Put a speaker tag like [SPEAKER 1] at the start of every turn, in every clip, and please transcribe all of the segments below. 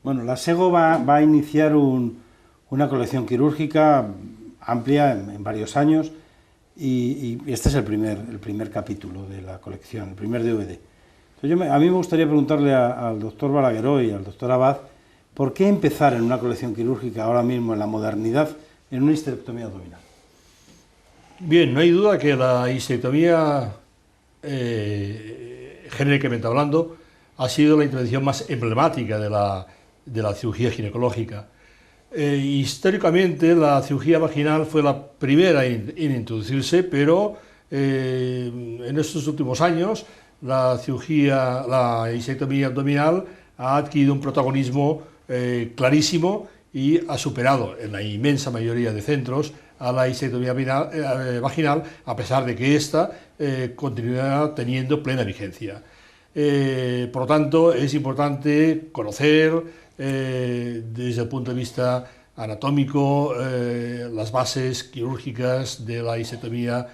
[SPEAKER 1] Bueno, la SEGO va a iniciar una colección quirúrgica amplia en varios años y este es el primer capítulo de la colección, el primer DVD. Entonces a mí me gustaría preguntarle al doctor Balagueró y al doctor Abad, ¿por qué empezar en una colección quirúrgica ahora mismo en la modernidad en una histerectomía abdominal?
[SPEAKER 2] Bien, no hay duda que la histerectomía, genéricamente hablando, ha sido la intervención más emblemática de la cirugía ginecológica. Históricamente la cirugía vaginal fue la primera en introducirse, pero en estos últimos años la histerectomía abdominal ha adquirido un protagonismo clarísimo y ha superado en la inmensa mayoría de centros a la histerectomía vaginal, a pesar de que ésta continúa teniendo plena vigencia. Por lo tanto, es importante conocer desde el punto de vista anatómico las bases quirúrgicas de la histerectomía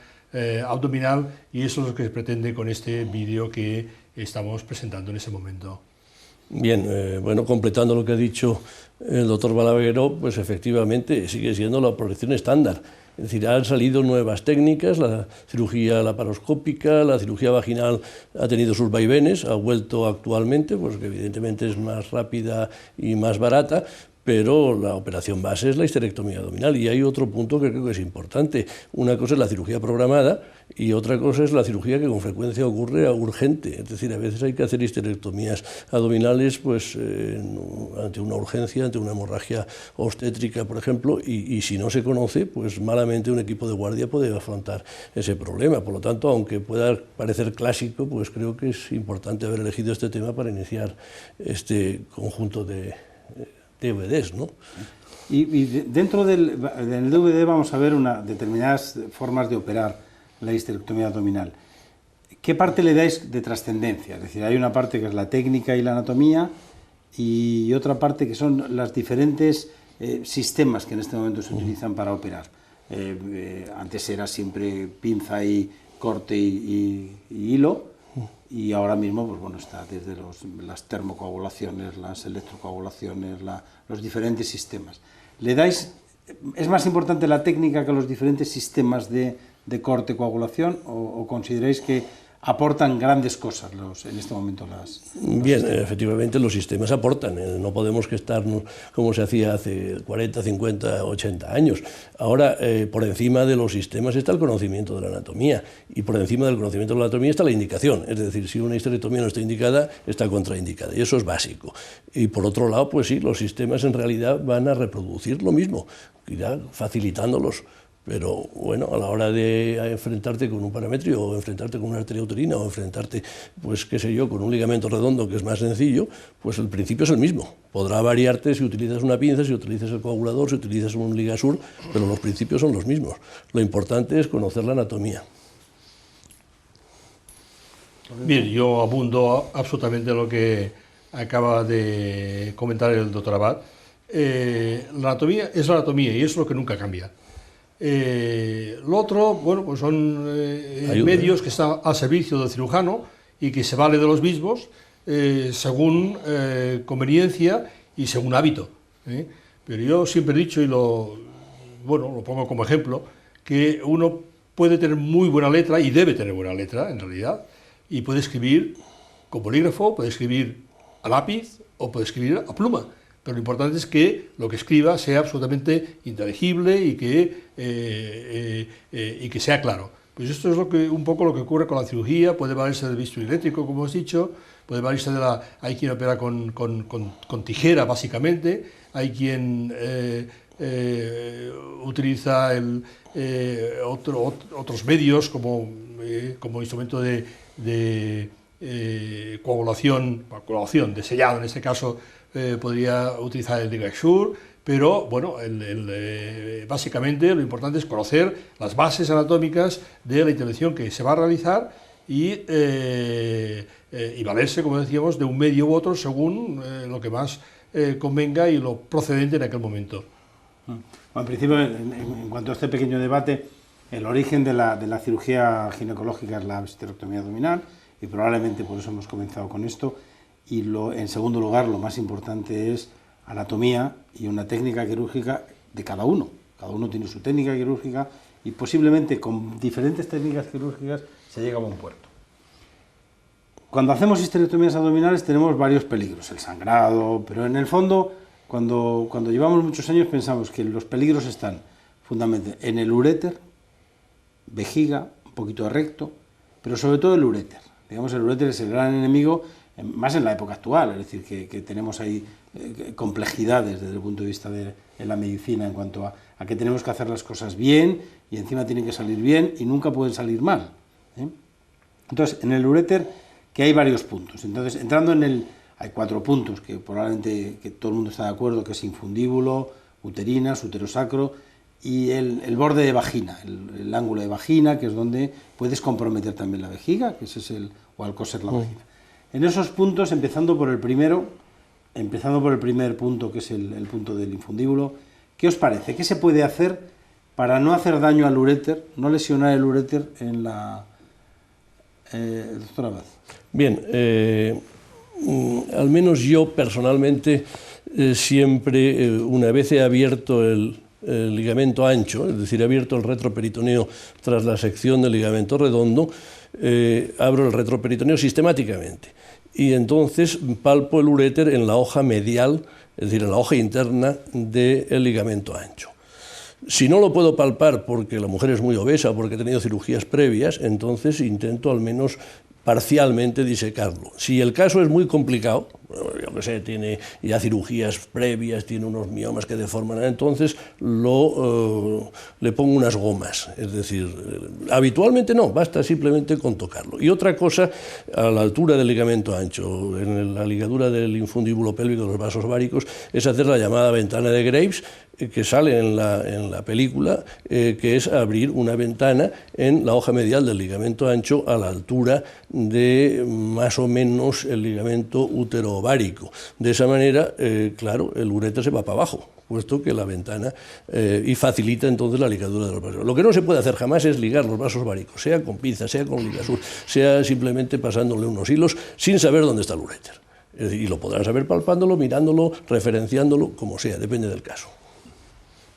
[SPEAKER 2] abdominal, y eso es lo que se pretende con este vídeo que estamos presentando en ese momento.
[SPEAKER 3] Bien, bueno, completando lo que ha dicho el doctor Balagueró, pues efectivamente sigue siendo la operación estándar. Es decir, han salido nuevas técnicas, la cirugía laparoscópica, la cirugía vaginal ha tenido sus vaivenes, ha vuelto actualmente, pues que evidentemente es más rápida y más barata, pero la operación base es la histerectomía abdominal. Y hay otro punto que creo que es importante. Una cosa es la cirugía programada y otra cosa es la cirugía que con frecuencia ocurre urgente. Es decir, a veces hay que hacer histerectomías abdominales pues, ante una urgencia, ante una hemorragia obstétrica, por ejemplo, y si no se conoce, pues malamente un equipo de guardia puede afrontar ese problema. Por lo tanto, aunque pueda parecer clásico, pues creo que es importante haber elegido este tema para iniciar este conjunto de DVDs, ¿no?
[SPEAKER 1] Y dentro del DVD vamos a ver determinadas formas de operar la histerectomía abdominal. ¿Qué parte le dais de trascendencia? Es decir, hay una parte que es la técnica y la anatomía y otra parte que son los diferentes sistemas que en este momento se utilizan para operar. Antes era siempre pinza y corte y hilo, y ahora mismo pues bueno, está desde las termocoagulaciones, las electrocoagulaciones, los diferentes sistemas. ¿Es más importante la técnica que los diferentes sistemas de corte coagulación o consideráis que aportan grandes cosas en este momento
[SPEAKER 3] Bien, efectivamente los sistemas aportan, no podemos que estar como se hacía hace 40, 50, 80 años. Ahora, por encima de los sistemas está el conocimiento de la anatomía, y por encima del conocimiento de la anatomía está la indicación, es decir, si una histerectomía no está indicada, está contraindicada, y eso es básico. Y por otro lado, pues sí, los sistemas en realidad van a reproducir lo mismo, irá facilitándolos. Pero bueno, a la hora de enfrentarte con un parametrio, o enfrentarte con una arteria uterina, o enfrentarte, pues qué sé yo, con un ligamento redondo que es más sencillo, pues el principio es el mismo. Podrá variarte si utilizas una pinza, si utilizas el coagulador, si utilizas un ligasur, pero los principios son los mismos. Lo importante es conocer la anatomía.
[SPEAKER 2] Bien, yo abundo absolutamente lo que acaba de comentar el doctor Abad. La anatomía es la anatomía y es lo que nunca cambia. Lo otro, bueno, pues son medios que están al servicio del cirujano y que se vale de los mismos según conveniencia y según hábito. Pero yo siempre he dicho, y lo pongo como ejemplo, que uno puede tener muy buena letra, y debe tener buena letra, en realidad, y puede escribir con bolígrafo, puede escribir a lápiz o puede escribir a pluma. Pero lo importante es que lo que escriba sea absolutamente inteligible y que sea claro. Pues esto es un poco lo que ocurre con la cirugía. Puede valerse del bisturí eléctrico, como hemos dicho, puede valerse hay quien opera con tijera, básicamente, hay quien utiliza otros medios como instrumento de coagulación, de sellado en este caso. Podría utilizar el ligasur, pero bueno, básicamente lo importante es conocer las bases anatómicas de la intervención que se va a realizar y valerse, como decíamos, de un medio u otro según lo que más convenga y lo procedente en aquel momento.
[SPEAKER 1] Bueno, en principio, en cuanto a este pequeño debate, el origen de la cirugía ginecológica es la histerectomía abdominal, y probablemente por eso hemos comenzado con esto. Y en segundo lugar, lo más importante es anatomía y una técnica quirúrgica de cada uno. Cada uno tiene su técnica quirúrgica y posiblemente con diferentes técnicas quirúrgicas se llega a buen puerto. Cuando hacemos histerectomías abdominales tenemos varios peligros, el sangrado, pero en el fondo, cuando llevamos muchos años pensamos que los peligros están fundamentalmente en el uréter, vejiga, un poquito de recto, pero sobre todo el uréter. Digamos, el uréter es el gran enemigo, más en la época actual, es decir, que tenemos ahí complejidades desde el punto de vista de la medicina en cuanto a que tenemos que hacer las cosas bien y encima tienen que salir bien y nunca pueden salir mal. Entonces, en el uréter, que hay varios puntos. Entonces, entrando hay 4 puntos que probablemente que todo el mundo está de acuerdo, que es infundíbulo, uterinas, uterosacro y el borde de vagina, el ángulo de vagina, que es donde puedes comprometer también la vejiga, que ese es o al coser la vagina. En esos puntos, empezando por el primer punto, que es el punto del infundíbulo, ¿qué os parece? ¿Qué se puede hacer para no hacer daño al uréter, no lesionar el uréter en la... doctor Abad.
[SPEAKER 3] Bien, al menos yo personalmente siempre, una vez he abierto el ligamento ancho, es decir, he abierto el retroperitoneo tras la sección del ligamento redondo, abro el retroperitoneo sistemáticamente y entonces palpo el uréter en la hoja medial, es decir, en la hoja interna del ligamento ancho. Si no lo puedo palpar porque la mujer es muy obesa, porque he tenido cirugías previas, entonces intento al menos parcialmente disecarlo. Si el caso es muy complicado, yo que sé, tiene ya cirugías previas, tiene unos miomas que deforman, entonces le pongo unas gomas, es decir, habitualmente no, basta simplemente con tocarlo. Y otra cosa, a la altura del ligamento ancho, en la ligadura del infundíbulo pélvico de los vasos váricos, es hacer la llamada ventana de Graves, que sale en la película, que es abrir una ventana en la hoja medial del ligamento ancho a la altura de más o menos el ligamento útero-ovárico. De esa manera, claro, el uréter se va para abajo, puesto que la ventana y facilita entonces la ligadura de los vasos. Lo que no se puede hacer jamás es ligar los vasos váricos, sea con pinza, sea con ligasur, sea simplemente pasándole unos hilos sin saber dónde está el uréter. Y lo podrán saber palpándolo, mirándolo, referenciándolo, como sea, depende del caso.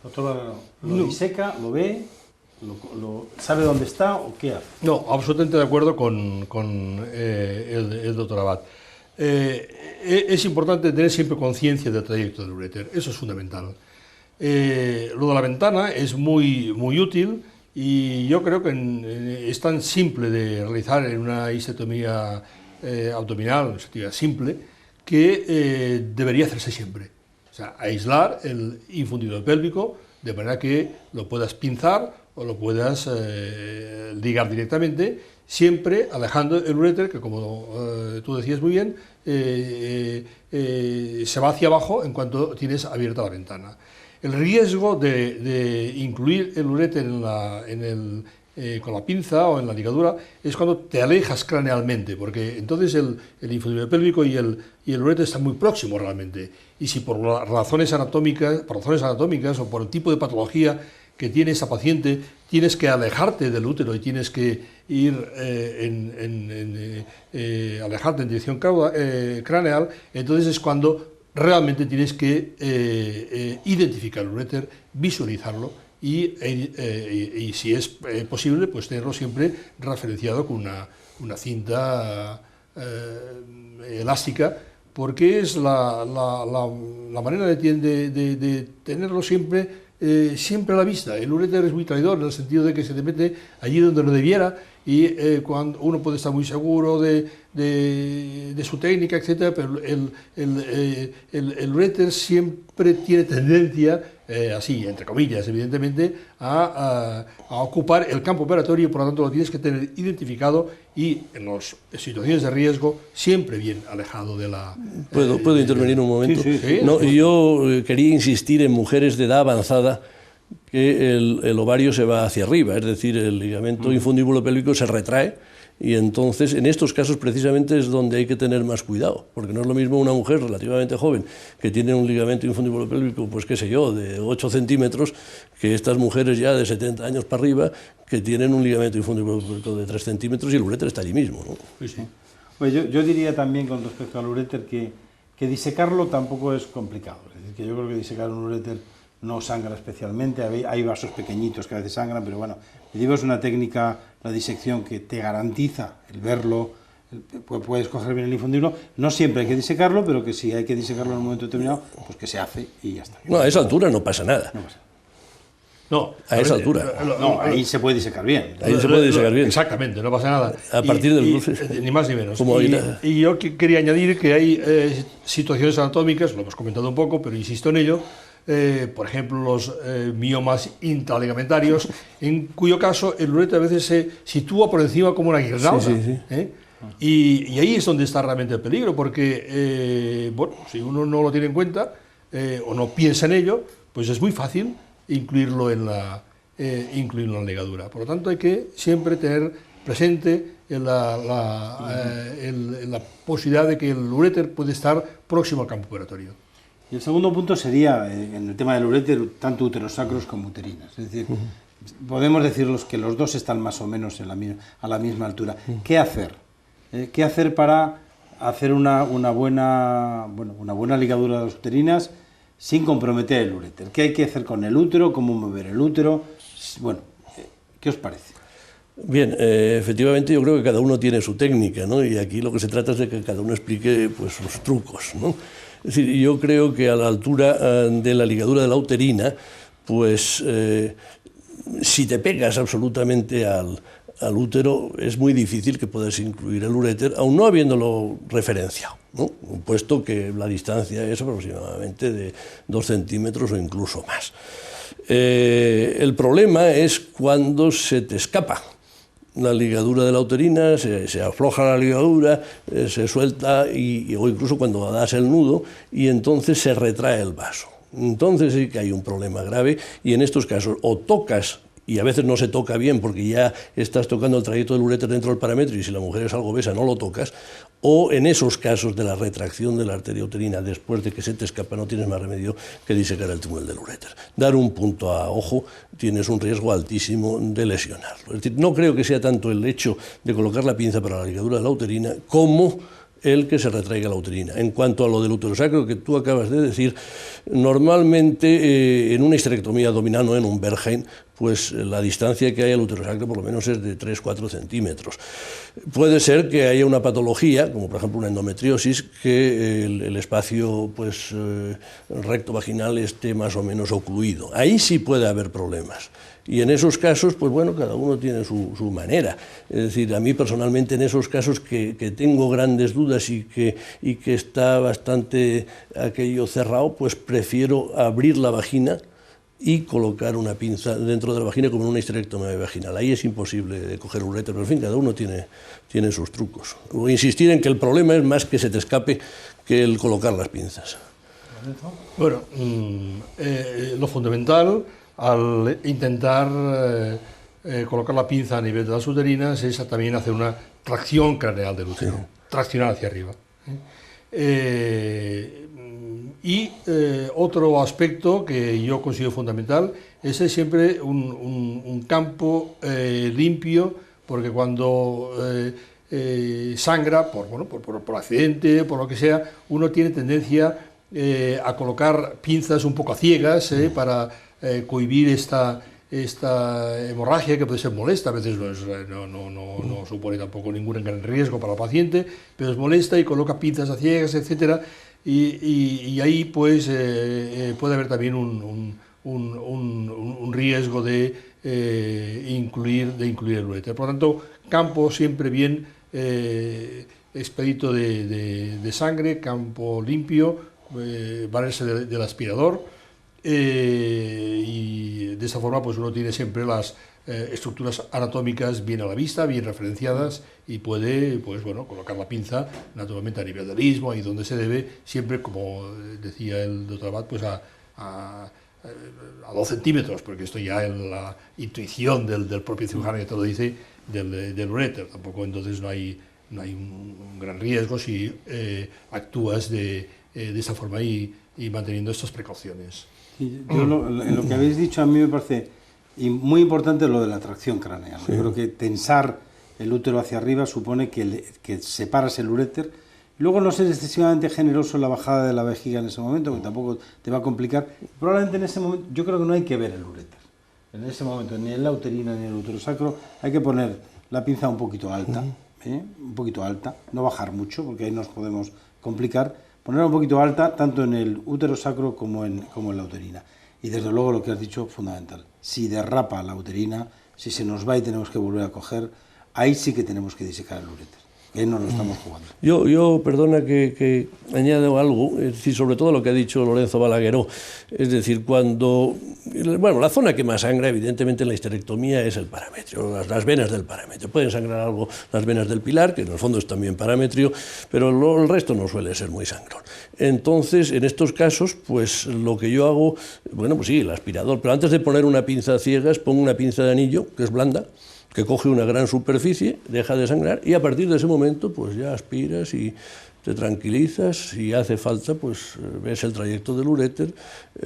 [SPEAKER 1] Doctor, ¿lo diseca, lo ve, sabe dónde está o qué hace?
[SPEAKER 2] No, absolutamente de acuerdo con el doctor Abad. Es importante tener siempre conciencia del trayecto del uréter, eso es fundamental. Lo de la ventana es muy útil y yo creo que es tan simple de realizar en una histerectomía abdominal, una histerectomía simple, que debería hacerse siempre. O sea, aislar el infundíbulo pélvico de manera que lo puedas pinzar o lo puedas ligar directamente, siempre alejando el uréter, que como tú decías muy bien, se va hacia abajo en cuanto tienes abierta la ventana. El riesgo de incluir el uréter con la pinza o en la ligadura es cuando te alejas cranealmente, porque entonces el infundíbulo pélvico y el uréter están muy próximos realmente. Y si por razones anatómicas o por el tipo de patología que tiene esa paciente, tienes que alejarte del útero y tienes que ir alejarte en dirección craneal, entonces es cuando realmente tienes que identificar el uréter, visualizarlo y si es posible, pues tenerlo siempre referenciado con una cinta elástica, porque es la manera de tenerlo siempre a la vista. El uréter es muy traidor en el sentido de que se te mete allí donde no debiera y cuando uno puede estar muy seguro de su técnica, etcétera, pero el uréter siempre tiene tendencia, así, entre comillas, evidentemente, a ocupar el campo operatorio, por lo tanto lo tienes que tener identificado y en las situaciones de riesgo siempre bien alejado de la...
[SPEAKER 3] ¿Puedo intervenir un momento?
[SPEAKER 2] Sí.
[SPEAKER 3] No, yo quería insistir en mujeres de edad avanzada que el ovario se va hacia arriba, es decir, el ligamento infundíbulo pélvico se retrae y entonces en estos casos precisamente es donde hay que tener más cuidado, porque no es lo mismo una mujer relativamente joven que tiene un ligamento infundíbulo pélvico, pues qué sé yo, de 8 centímetros, que estas mujeres ya de 70 años para arriba que tienen un ligamento infundíbulo pélvico de 3 centímetros y el uréter está allí mismo, ¿no?
[SPEAKER 2] Sí.
[SPEAKER 1] Pues yo diría también con respecto al uréter que que disecarlo tampoco es complicado. Es decir, que yo creo que disecar un uréter no sangra especialmente, hay vasos pequeñitos que a veces sangran, pero bueno, digo, es una técnica, la disección, que te garantiza el verlo, puedes coger bien el infundible, no siempre hay que disecarlo, pero que si hay que disecarlo en un momento determinado, pues que se hace y ya está.
[SPEAKER 3] No, a esa altura no pasa nada.
[SPEAKER 1] No pasa.
[SPEAKER 2] No,
[SPEAKER 3] a esa altura.
[SPEAKER 1] No, ahí se puede disecar bien.
[SPEAKER 3] Ahí se puede disecar bien.
[SPEAKER 2] Exactamente, no pasa nada.
[SPEAKER 3] A partir del cruce.
[SPEAKER 2] Ni más ni menos.
[SPEAKER 3] Como
[SPEAKER 2] y yo quería añadir que hay situaciones anatómicas, lo hemos comentado un poco, pero insisto en ello, por ejemplo, los miomas intraligamentarios, en cuyo caso el uréter a veces se sitúa por encima como una guirnalda.
[SPEAKER 3] Sí, sí, sí.
[SPEAKER 2] Y ahí es donde está realmente el peligro, porque bueno, si uno no lo tiene en cuenta o no piensa en ello, pues es muy fácil incluirlo en la ligadura. Por lo tanto, hay que siempre tener presente la posibilidad de que el uréter puede estar próximo al campo operatorio.
[SPEAKER 1] Y el segundo punto sería, en el tema del uréter, tanto uterosacros como uterinas. Es decir, podemos decirlos que los dos están más o menos a la misma altura. ¿Qué hacer? ¿Qué hacer para hacer una buena ligadura de las uterinas sin comprometer el uréter? ¿Qué hay que hacer con el útero? ¿Cómo mover el útero? Bueno, ¿qué os parece?
[SPEAKER 3] Bien, efectivamente yo creo que cada uno tiene su técnica, ¿no? Y aquí lo que se trata es de que cada uno explique pues, sus trucos, ¿no? Es decir, yo creo que a la altura de la ligadura de la uterina, pues si te pegas absolutamente al útero, es muy difícil que puedas incluir el uréter, aun no habiéndolo referenciado, ¿no? Puesto que la distancia es aproximadamente de 2 centímetros o incluso más. El problema es cuando se te escapa la ligadura de la uterina, se afloja la ligadura, se suelta o incluso cuando das el nudo y entonces se retrae el vaso. Entonces sí que hay un problema grave y en estos casos o tocas, y a veces no se toca bien porque ya estás tocando el trayecto del uréter dentro del parámetro y si la mujer es algo obesa no lo tocas, o en esos casos de la retracción de la arteria uterina después de que se te escapa no tienes más remedio que disecar el túnel del uréter. Dar un punto a ojo tienes un riesgo altísimo de lesionarlo. Es decir, no creo que sea tanto el hecho de colocar la pinza para la ligadura de la uterina como el que se retraiga la uterina. En cuanto a lo del uterosacro que tú acabas de decir, normalmente en una histerectomía abdominal, no en un Bergheim, pues la distancia que hay al uterosacro por lo menos es de 3-4 centímetros. Puede ser que haya una patología, como por ejemplo una endometriosis, que el espacio pues, recto vaginal esté más o menos ocluido. Ahí sí puede haber problemas. Y en esos casos, pues bueno, cada uno tiene su manera. Es decir, a mí personalmente en esos casos que tengo grandes dudas y que está bastante aquello cerrado, pues prefiero abrir la vagina y colocar una pinza dentro de la vagina como en una histerectomía vaginal. Ahí es imposible de coger uréter, pero en fin, cada uno tiene sus trucos. O insistir en que el problema es más que se te escape que el colocar las pinzas.
[SPEAKER 2] Bueno, lo fundamental al intentar colocar la pinza a nivel de las uterinas es también hacer una tracción craneal del útero, sí. Traccionar hacia arriba. Otro aspecto que yo considero fundamental es siempre un campo limpio, porque cuando sangra, por accidente, por lo que sea, uno tiene tendencia a colocar pinzas un poco a ciegas para cohibir esta hemorragia que puede ser molesta, a veces no supone tampoco ningún gran riesgo para el paciente, pero es molesta y coloca pinzas a ciegas, etcétera, y ahí pues puede haber también un riesgo de incluir el uréter. Por lo tanto, campo siempre bien expedito de sangre, campo limpio, valerse del aspirador. Y de esta forma pues uno tiene siempre las estructuras anatómicas bien a la vista, bien referenciadas y puede pues, bueno, colocar la pinza naturalmente a nivel del istmo, ahí donde se debe, siempre como decía el doctor Abad, pues a 2 centímetros, porque esto ya es la intuición del propio cirujano que te lo dice, del uréter. Tampoco entonces no hay un gran riesgo si actúas de esta forma y manteniendo estas precauciones.
[SPEAKER 1] Yo lo que habéis dicho a mí me parece muy importante lo de la tracción craneal. Sí. Yo creo que tensar el útero hacia arriba supone que separas el uréter Luego no ser excesivamente generoso en la bajada de la vejiga en ese momento, que tampoco te va a complicar. Probablemente en ese momento, yo creo que no hay que ver el uréter. En ese momento, ni en la uterina ni en el útero sacro, hay que poner la pinza un poquito alta, un poquito alta, no bajar mucho, porque ahí nos podemos complicar. Ponerla un poquito alta, tanto en el útero sacro como en la uterina. Y desde luego lo que has dicho, fundamental. Si derrapa la uterina, si se nos va y tenemos que volver a coger, ahí sí que tenemos que disecar el uréter. Ahí no lo estamos jugando.
[SPEAKER 3] Yo perdona que añado algo, es decir, sobre todo lo que ha dicho Lorenzo Balagueró, es decir, cuando, bueno, la zona que más sangra, evidentemente, en la histerectomía es el parametrio, las venas del parametrio. Pueden sangrar algo las venas del pilar, que en el fondo es también parametrio, pero el resto no suele ser muy sangrón. Entonces, en estos casos, pues lo que yo hago, bueno, pues sí, el aspirador, pero antes de poner una pinza a ciegas, pongo una pinza de anillo, que es blanda, que coge una gran superficie, deja de sangrar y a partir de ese momento pues ya aspiras y te tranquilizas. Si hace falta, pues ves el trayecto del uréter,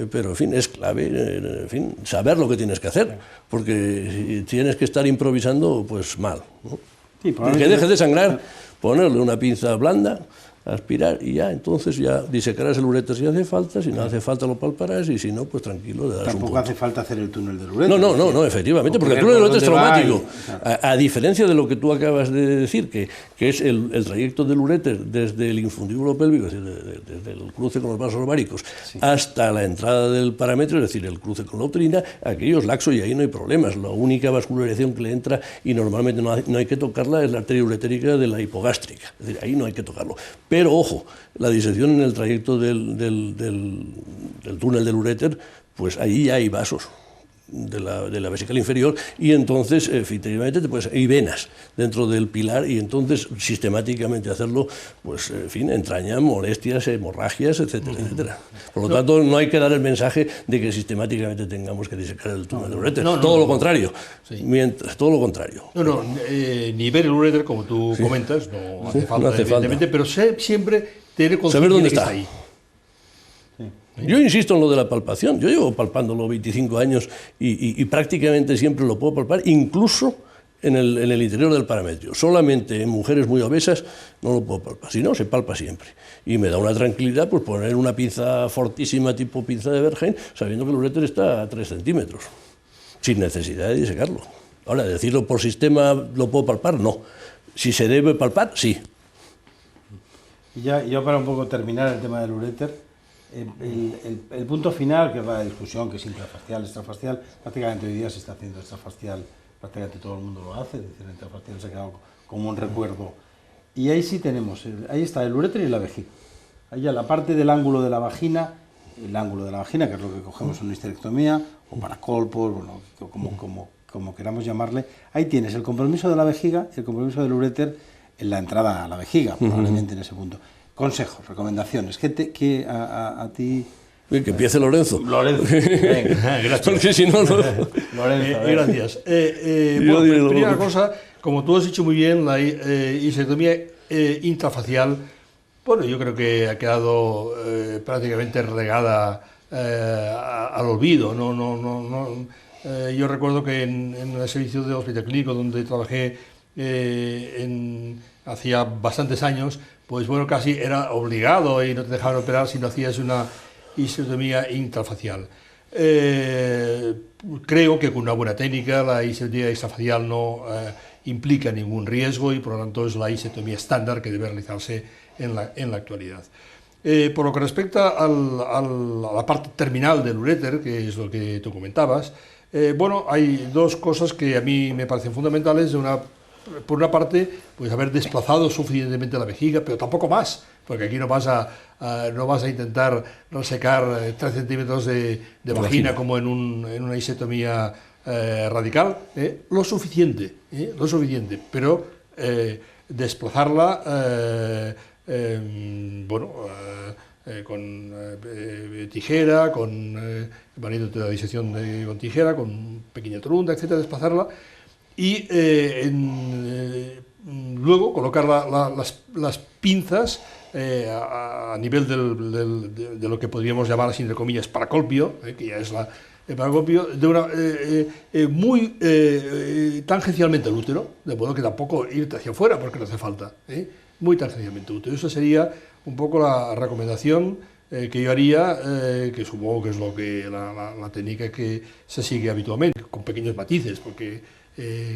[SPEAKER 3] pero en fin, es clave, en fin, saber lo que tienes que hacer, porque si tienes que estar improvisando, pues mal, ¿no? Sí, que dejes de sangrar, ponerle una pinza blanda, aspirar y ya, entonces ya disecarás el uréter si hace falta, si no hace falta lo palparás y si no, pues tranquilo, le das un punto.
[SPEAKER 1] Tampoco hace falta hacer el túnel del uréter.
[SPEAKER 3] No, efectivamente, porque el túnel del uréter es traumático. A diferencia de lo que tú acabas de decir, que es el trayecto del uréter desde el infundíbulo pélvico, es decir, desde el cruce con los vasos ováricos, sí, hasta la entrada del parametrio, es decir, el cruce con la uterina, aquello es laxo y ahí no hay problemas. La única vascularización que le entra, y normalmente no hay que tocarla, es la arteria uretérica de la hipogástrica, es decir, ahí no hay que tocarlo. Pero, ojo, la disección en el trayecto del túnel del uréter, pues ahí ya hay vasos de la vesical inferior y entonces, efectivamente, hay venas dentro del pilar y entonces, sistemáticamente hacerlo, pues, en fin, entraña molestias, hemorragias, etcétera, etcétera. Por lo tanto, no hay que dar el mensaje de que sistemáticamente tengamos que disecar el túnel del uréter. Todo lo contrario. Sí. Todo lo contrario.
[SPEAKER 2] Ni ver el uréter, como tú comentas, no hace falta, evidentemente, pero siempre tener conciencia de que está ahí.
[SPEAKER 3] Yo insisto en lo de la palpación. Yo llevo palpándolo 25 años y prácticamente siempre lo puedo palpar, incluso en el interior del parametrio. Solamente en mujeres muy obesas no lo puedo palpar, si no, se palpa siempre. Y me da una tranquilidad pues poner una pinza fortísima tipo pinza de Bergheim, sabiendo que el uréter está a 3 centímetros, sin necesidad de disecarlo. Ahora, decirlo por sistema, ¿lo puedo palpar? No. Si se debe palpar, sí.
[SPEAKER 1] Y ya para un poco terminar el tema del uréter, el punto final, que va a la discusión, que es intrafascial, extrafascial, prácticamente hoy día se está haciendo extrafascial, prácticamente todo el mundo lo hace, es decir, el intrafascial se ha quedado como un recuerdo. Y ahí sí tenemos, ahí está el uréter y la vejiga. Ahí ya la parte del ángulo de la vagina, el ángulo de la vagina, que es lo que cogemos en una histerectomía, o paracolpos, bueno, como queramos llamarle, ahí tienes el compromiso de la vejiga y el compromiso del uréter en la entrada a la vejiga, probablemente en ese punto. Consejos, recomendaciones, que a ti...
[SPEAKER 3] Que empiece Lorenzo.
[SPEAKER 1] Lorenzo, venga.
[SPEAKER 3] Gracias. Porque si no...
[SPEAKER 1] Lorenzo,
[SPEAKER 2] gracias. Bueno, primera cosa, como tú has dicho muy bien, la histerectomía intrafacial, bueno, yo creo que ha quedado prácticamente regada al olvido. Yo recuerdo que en el servicio de hospital clínico donde trabajé hacía bastantes años, pues bueno, casi era obligado y no te dejaban operar si no hacías una histerectomía intrafacial. Creo que con una buena técnica la histerectomía extrafacial no implica ningún riesgo y por lo tanto es la histerectomía estándar que debe realizarse en la actualidad. Por lo que respecta a la parte terminal del uréter, que es lo que tú comentabas, bueno, hay dos cosas que a mí me parecen fundamentales. Por una parte, pues haber desplazado suficientemente la vejiga, pero tampoco más, porque aquí no vas a intentar resecar 3 centímetros de vagina como en una histerectomía radical, lo suficiente, pero desplazarla, con tijera, valiéndote de la disección con tijera, con pequeña trunda, etcétera, desplazarla. Y luego colocar las pinzas a nivel de lo que podríamos llamar, así entre comillas, paracolpio, que ya es el paracolpio, muy tangencialmente al útero, de modo que tampoco irte hacia afuera porque no hace falta. muy tangencialmente útero. Esa sería un poco la recomendación que yo haría, que supongo que es lo que la técnica que se sigue habitualmente, con pequeños matices, porque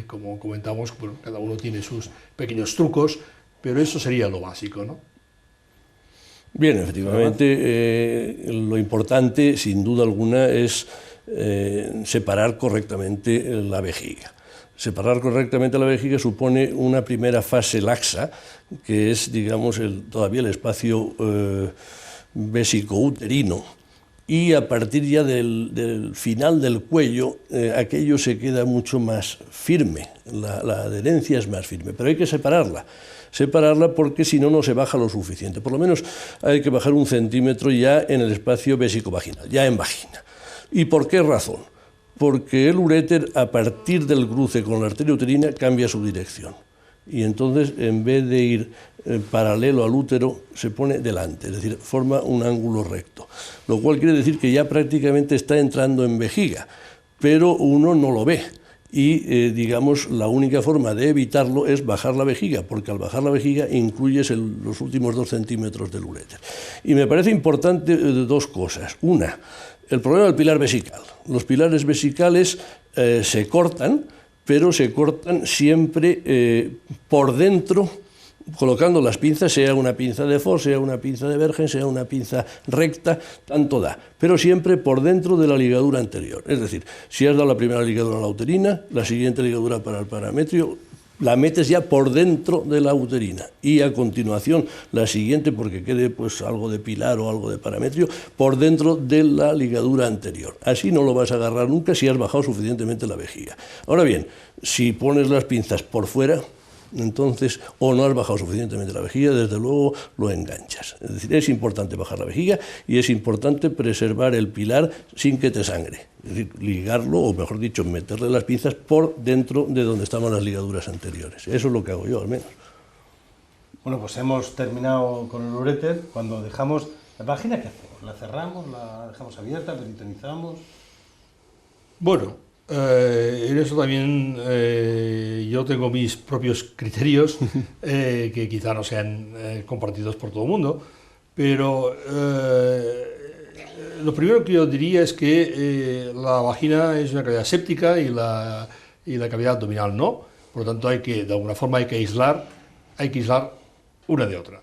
[SPEAKER 2] como comentamos, bueno, cada uno tiene sus pequeños trucos, pero eso sería lo básico, ¿no?
[SPEAKER 3] Bien, efectivamente, lo importante, sin duda alguna, es separar correctamente la vejiga. Separar correctamente la vejiga supone una primera fase laxa, que es, digamos, todavía el espacio vesicouterino, y a partir ya del final del cuello, aquello se queda mucho más firme, la adherencia es más firme, pero hay que separarla porque si no, no se baja lo suficiente. Por lo menos hay que bajar 1 centímetro ya en el espacio vesicovaginal, ya en vagina. ¿Y por qué razón? Porque el uréter, a partir del cruce con la arteria uterina, cambia su dirección. Y entonces, en vez de ir paralelo al útero, se pone delante, es decir, forma un ángulo recto. Lo cual quiere decir que ya prácticamente está entrando en vejiga, pero uno no lo ve. Y, digamos, la única forma de evitarlo es bajar la vejiga, porque al bajar la vejiga incluyes los últimos 2 centímetros del uréter. Y me parece importante 2 cosas. Una, el problema del pilar vesical. Los pilares vesicales se cortan, pero se cortan siempre por dentro, colocando las pinzas, sea una pinza de Ford, sea una pinza de Bergen, sea una pinza recta, tanto da, pero siempre por dentro de la ligadura anterior. Es decir, si has dado la primera ligadura a la uterina, la siguiente ligadura para el parametrio, la metes ya por dentro de la uterina y a continuación la siguiente, porque quede pues algo de pilar o algo de parametrio, por dentro de la ligadura anterior. Así no lo vas a agarrar nunca si has bajado suficientemente la vejiga. Ahora bien, si pones las pinzas por fuera, entonces, o no has bajado suficientemente la vejiga, desde luego lo enganchas. Es decir, es importante bajar la vejiga y es importante preservar el pilar sin que te sangre. Es decir, ligarlo, o mejor dicho, meterle las pinzas por dentro de donde estaban las ligaduras anteriores. Eso es lo que hago yo, al menos.
[SPEAKER 1] Bueno, pues hemos terminado con el uréter. Cuando dejamos la vagina, ¿qué hacemos? ¿La cerramos? ¿La dejamos abierta? ¿Peritonizamos?
[SPEAKER 2] Bueno, en eso también yo tengo mis propios criterios que quizá no sean compartidos por todo el mundo, pero lo primero que yo diría es que la vagina es una cavidad séptica y la cavidad abdominal no, por lo tanto de alguna forma hay que aislar una de otra.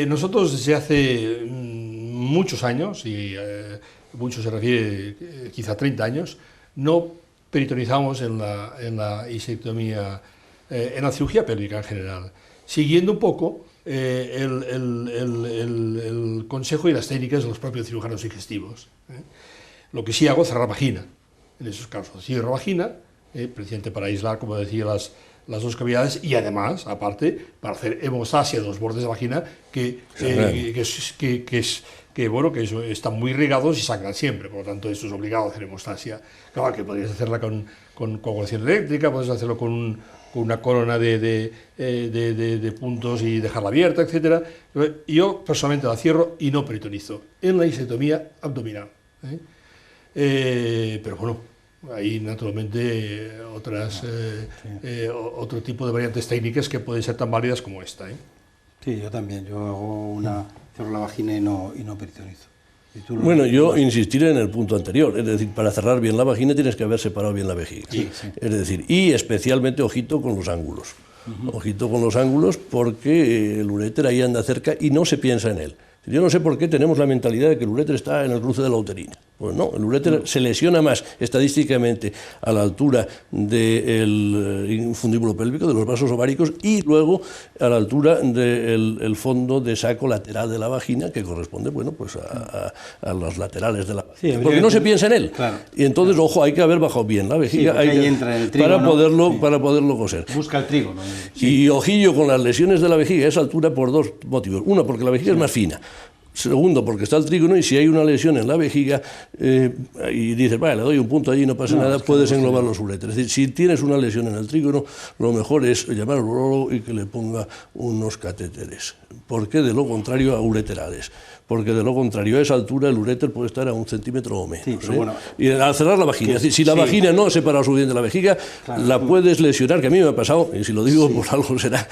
[SPEAKER 2] Nosotros desde hace muchos años, y mucho se refiere quizá 30 años, no peritonizamos en la isectomía, en la cirugía pélvica en general, siguiendo un poco el consejo y las técnicas de los propios cirujanos digestivos. Lo que sí hago es cerrar vagina, en esos casos, cierro vagina, precisamente para aislar, como decía, las 2 cavidades y además, aparte, para hacer hemostasia de los bordes de vagina que están muy irrigados y sangran siempre, por lo tanto esto es obligado a hacer hemostasia. Claro que podrías hacerla con coagulación eléctrica, puedes hacerlo con una corona de puntos y dejarla abierta, etc. Yo personalmente la cierro y no peritonizo en la isectomía abdominal. Pero bueno, hay naturalmente otro tipo de variantes técnicas que pueden ser tan válidas como esta.
[SPEAKER 1] Sí, yo también. Yo hago cierro la vagina y no peritonizo.
[SPEAKER 3] Bueno, yo insistiré en el punto anterior, es decir, para cerrar bien la vagina tienes que haber separado bien la vejiga.
[SPEAKER 1] Sí, sí.
[SPEAKER 3] Es decir, y especialmente ojito con los ángulos. Ojito con los ángulos porque el uréter ahí anda cerca y no se piensa en él. Yo no sé por qué tenemos la mentalidad de que el uréter está en el cruce de la uterina. Pues no, el uréter se lesiona más estadísticamente a la altura del infundíbulo pélvico, de los vasos ováricos, y luego a la altura del fondo de saco lateral de la vagina, que corresponde, bueno, pues a los laterales de la vagina. Sí, porque no se piensa en él. Claro, y entonces, ojo, hay que haber bajado bien la vejiga
[SPEAKER 1] entra el trigo,
[SPEAKER 3] para poderlo coser.
[SPEAKER 1] Busca el trigo, ¿no?
[SPEAKER 3] Sí. Y ojillo con las lesiones de la vejiga a esa altura por 2 motivos. Uno, porque la vejiga es más fina. Segundo, porque está el trígono, y si hay una lesión en la vejiga y dices, vale, le doy un punto allí, no pasa nada, puedes englobar los uréteres. Es decir, si tienes una lesión en el trígono, lo mejor es llamar al urólogo y que le ponga unos catéteres. ¿Por qué? De lo contrario, a ureterales. Porque de lo contrario, a esa altura el uréter puede estar a 1 centímetro o menos.
[SPEAKER 1] Sí, pero bueno,
[SPEAKER 3] y al cerrar la vagina, es decir, si la vagina no ha separado suficiente de la vejiga, claro, la puedes lesionar, que a mí me ha pasado, y si lo digo por algo será,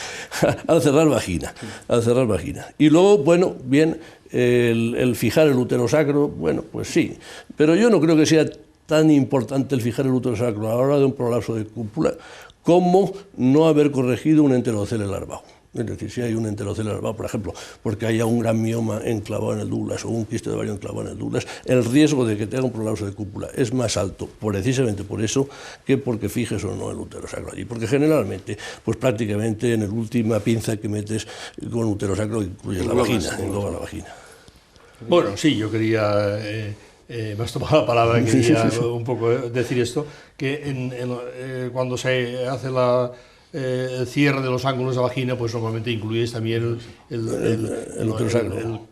[SPEAKER 3] al cerrar vagina. Al cerrar vagina. Y luego, bueno, bien, el fijar el útero sacro, bueno, pues sí, pero yo no creo que sea tan importante el fijar el útero sacro a la hora de un prolapso de cúpula como no haber corregido un enterocele larvado. Es decir, si hay un enterocele larvado, por ejemplo, porque haya un gran mioma enclavado en el Douglas o un quiste de ovario enclavado en el Douglas, el riesgo de que te haga un prolapso de cúpula es más alto, precisamente por eso, que porque fijes o no el útero sacro allí. Porque generalmente, pues prácticamente en la última pinza que metes con útero sacro incluyes la vagina, engloba la vagina.
[SPEAKER 2] Bueno, sí, yo quería, me has tomado la palabra, quería un poco decir esto, que cuando se hace el cierre de los ángulos de la vagina, pues normalmente incluyes también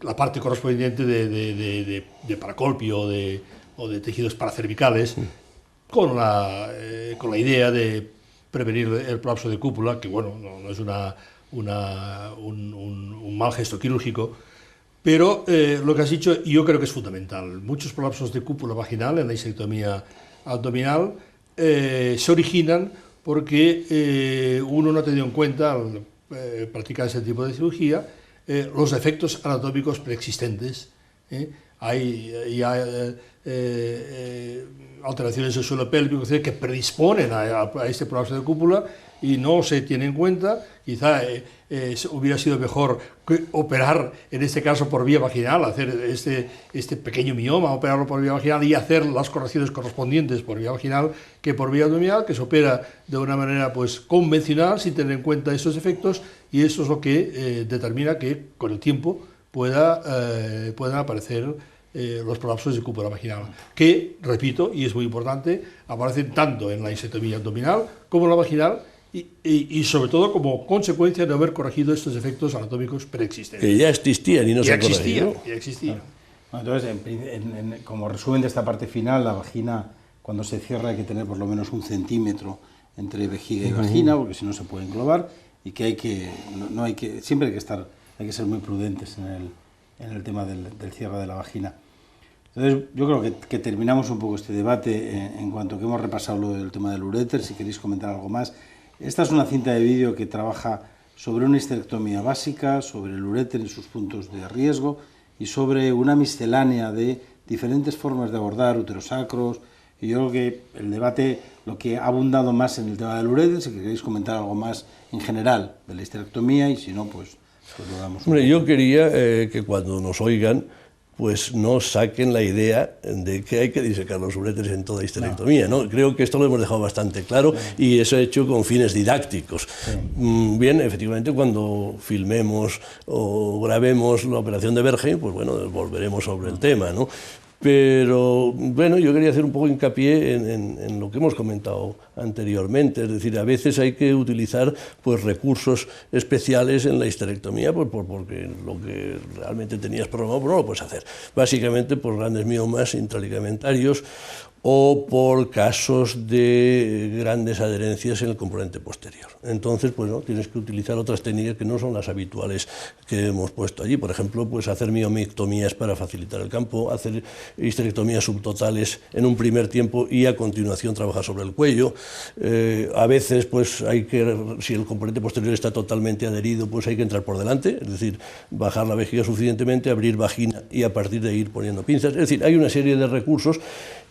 [SPEAKER 2] la parte correspondiente de paracolpio o de tejidos paracervicales, con la idea de prevenir el prolapso de cúpula, que bueno, no es un mal gesto quirúrgico, pero lo que has dicho yo creo que es fundamental. Muchos prolapsos de cúpula vaginal en la disectomía abdominal se originan porque uno no ha tenido en cuenta al practicar ese tipo de cirugía los defectos anatómicos preexistentes. Hay alteraciones del suelo pélvico que predisponen a este prolapso de cúpula y no se tiene en cuenta. Quizá hubiera sido mejor operar, en este caso por vía vaginal, hacer este pequeño mioma, operarlo por vía vaginal y hacer las correcciones correspondientes por vía vaginal que por vía abdominal, que se opera de una manera pues convencional sin tener en cuenta estos efectos, y eso es lo que determina que con el tiempo puedan aparecer los prolapsos de cúpula vaginal, que, repito, y es muy importante, aparecen tanto en la disectomía abdominal como en la vaginal, y sobre todo como consecuencia de haber corregido estos efectos anatómicos preexistentes.
[SPEAKER 3] Que ya existían y no se han corregido.
[SPEAKER 2] Ya existían.
[SPEAKER 1] Bueno, entonces, como resumen de esta parte final, la vagina, cuando se cierra, hay que tener por lo menos 1 centímetro entre vejiga y vagina, porque si no se puede englobar, y que siempre hay que ser muy prudentes en el tema del cierre de la vagina. Entonces, yo creo que terminamos un poco este debate en cuanto que hemos repasado lo del tema del uréter. Si queréis comentar algo más. Esta es una cinta de vídeo que trabaja sobre una histerectomía básica, sobre el uréter y sus puntos de riesgo, y sobre una miscelánea de diferentes formas de abordar uterosacros. Y yo creo que el debate, lo que ha abundado más en el tema del uréter, si queréis comentar algo más en general de la histerectomía, y si no, pues lo damos.
[SPEAKER 3] Hombre, yo quería que cuando nos oigan, pues no saquen la idea de que hay que disecar los uréteres en toda histerectomía, ¿no? Creo que esto lo hemos dejado bastante claro, y eso hecho con fines didácticos. Bien, efectivamente, cuando filmemos o grabemos la operación de Bergheim, pues bueno, volveremos sobre el tema, ¿no? Pero bueno, yo quería hacer un poco hincapié en lo que hemos comentado anteriormente, es decir, a veces hay que utilizar pues recursos especiales en la histerectomía, pues porque lo que realmente tenías programado pues no lo puedes hacer, básicamente por grandes miomas intraligamentarios o por casos de grandes adherencias en el componente posterior. Entonces, pues no, tienes que utilizar otras técnicas que no son las habituales que hemos puesto allí. Por ejemplo, pues hacer miomectomías para facilitar el campo, hacer histerectomías subtotales en un primer tiempo y a continuación trabajar sobre el cuello. A veces, pues hay que, si el componente posterior está totalmente adherido, pues hay que entrar por delante, es decir, bajar la vejiga suficientemente, abrir vagina y a partir de ahí ir poniendo pinzas. Es decir, hay una serie de recursos.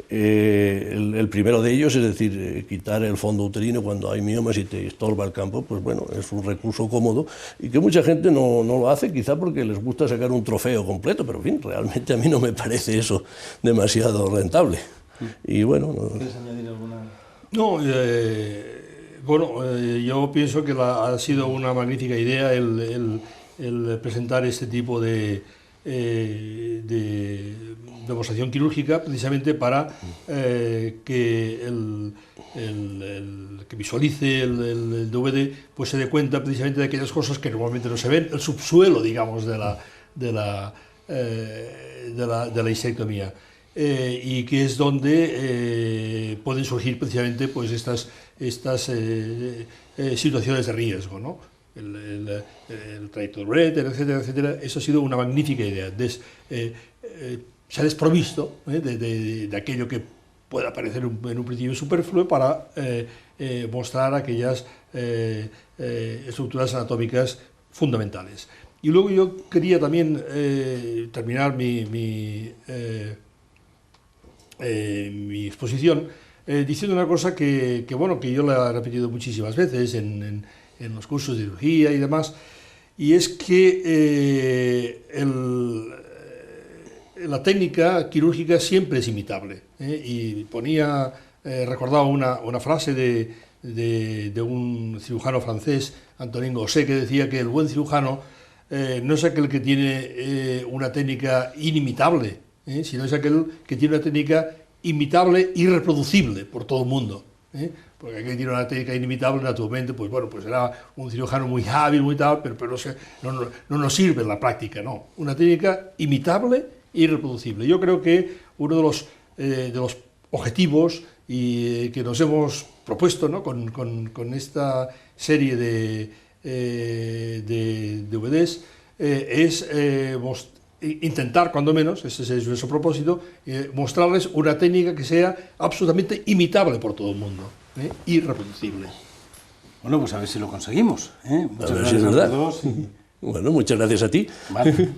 [SPEAKER 3] El primero de ellos, es decir, quitar el fondo uterino cuando hay miomas y te estorba el campo, pues bueno, es un recurso cómodo y que mucha gente no lo hace, quizá porque les gusta sacar un trofeo completo, pero en fin, realmente a mí no me parece eso demasiado rentable. Y bueno...
[SPEAKER 1] ¿Quieres añadir alguna...?
[SPEAKER 2] No, yo pienso que ha sido una magnífica idea el presentar este tipo de demostración quirúrgica, precisamente para que el que visualice el DVD pues se dé cuenta precisamente de aquellas cosas que normalmente no se ven, el subsuelo, digamos, de la de la histerectomía. Y que es donde pueden surgir precisamente pues estas situaciones de riesgo, ¿no? El trayecto de Brett, etcétera, etcétera. Eso ha sido una magnífica idea. Se ha desprovisto de aquello que pueda parecer en un principio superfluo para mostrar aquellas estructuras anatómicas fundamentales. Y luego yo quería también terminar mi exposición diciendo una cosa que yo la he repetido muchísimas veces en los cursos de cirugía y demás, y es que la técnica quirúrgica siempre es imitable. Y recordaba una frase de un cirujano francés, Antonin Gosset, que decía que el buen cirujano no es aquel que tiene una técnica inimitable, sino es aquel que tiene una técnica imitable y reproducible por todo el mundo. Porque aquel que tiene una técnica inimitable, naturalmente, pues será un cirujano muy hábil, muy tal, pero no nos sirve en la práctica, no. Una técnica imitable y reproducible. Yo creo que uno de los objetivos que nos hemos propuesto, ¿no?, con esta serie de DVDs es intentar, cuando menos, ese es nuestro propósito, mostrarles una técnica que sea absolutamente imitable por todo el mundo, y reproducible.
[SPEAKER 1] Bueno, pues a ver si lo conseguimos. Muchas
[SPEAKER 3] A ver
[SPEAKER 1] gracias
[SPEAKER 3] si es verdad.
[SPEAKER 1] a todos.
[SPEAKER 3] Bueno, muchas gracias a ti.
[SPEAKER 1] Vale.